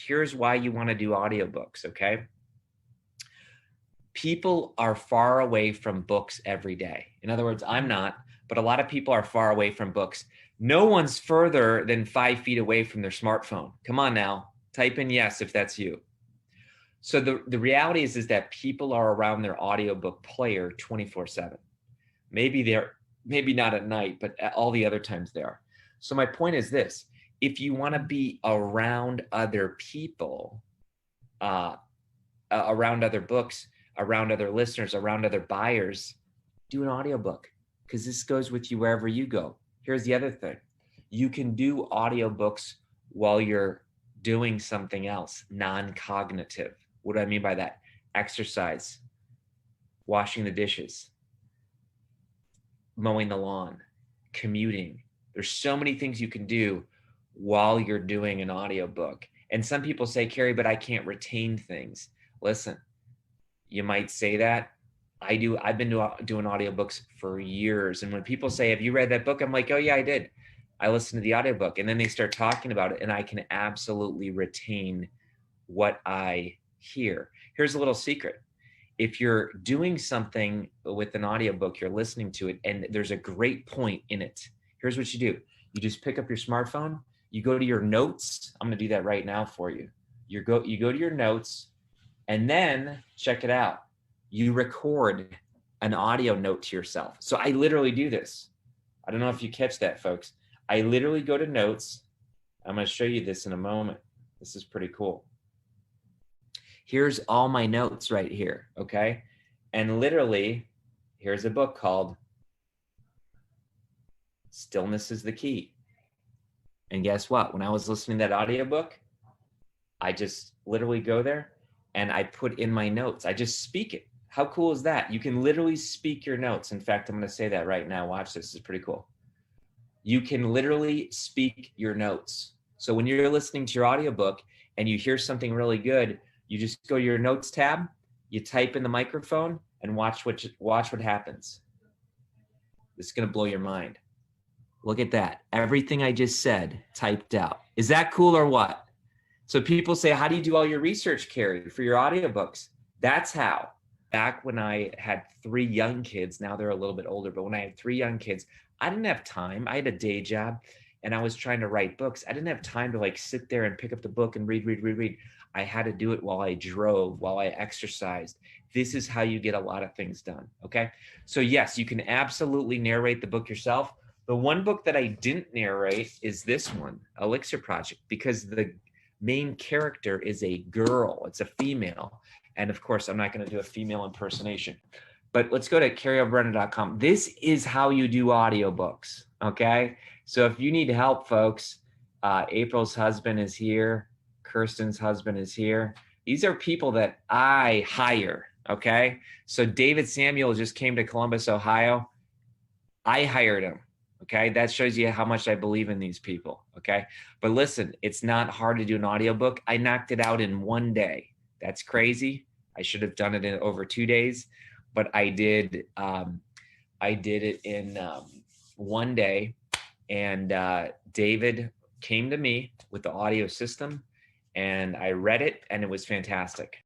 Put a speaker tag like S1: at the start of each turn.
S1: Here's why you want to do audiobooks, okay? People are far away from books every day. In other words, I'm not, but a lot of people are far away from books. No one's further than 5 feet away from their smartphone. Come on now, type in yes if that's you. So the reality is that people are around their audiobook player 24/7. Maybe not at night, but at all the other times they are. So my point is this: if you want to be around other people, around other books, around other listeners, around other buyers, do an audiobook, because this goes with you wherever you go. Here's the other thing. You can do audiobooks while you're doing something else, non-cognitive. What do I mean by that? Exercise, washing the dishes, mowing the lawn, commuting. There's so many things you can do while you're doing an audiobook. And some people say, Carrie, but I can't retain things. Listen, you might say that. I do. I've been doing audiobooks for years. And when people say, have you read that book? I'm like, oh yeah, I did. I listened to the audiobook. And then they start talking about it, and I can absolutely retain what I hear. Here's a little secret. If you're doing something with an audiobook, you're listening to it, and there's a great point in it. Here's what you do. You just pick up your smartphone, you go to your notes. I'm gonna do that right now for you. You go to your notes, and then check it out. You record an audio note to yourself. So I literally do this. I don't know if you catch that, folks. I literally go to notes. I'm gonna show you this in a moment. This is pretty cool. Here's all my notes right here, okay? And literally, here's a book called Stillness is the Key. And guess what? When I was listening to that audiobook, I just literally go there and I put in my notes. I just speak it. How cool is that? You can literally speak your notes. In fact, I'm going to say that right now. Watch this. This is pretty cool. You can literally speak your notes. So when you're listening to your audiobook and you hear something really good, you just go to your notes tab, you type in the microphone, and watch what happens. It's going to blow your mind. Look at that. Everything I just said typed out. Is that cool or what? So people say, how do you do all your research, Carrie, for your audiobooks? That's how. Back when I had 3 young kids, now they're a little bit older, but when I had 3 young kids, I didn't have time. I had a day job and I was trying to write books. I didn't have time to like sit there and pick up the book and read. I had to do it while I drove, while I exercised. This is how you get a lot of things done, okay? So yes, you can absolutely narrate the book yourself. The one book that I didn't narrate is this one, Elixir Project, because the main character is a girl. It's a female. And of course, I'm not going to do a female impersonation. But let's go to carrieobrennan.com. This is how you do audiobooks, okay? So if you need help, folks, April's husband is here. Kirsten's husband is here. These are people that I hire, okay? So David Samuel just came to Columbus, Ohio. I hired him, okay? That shows you how much I believe in these people, okay? But listen, it's not hard to do an audiobook. I knocked it out in 1 day. That's crazy. I should have done it in over 2 days, but I did it in 1 day. And David came to me with the audio system, and I read it, and it was fantastic.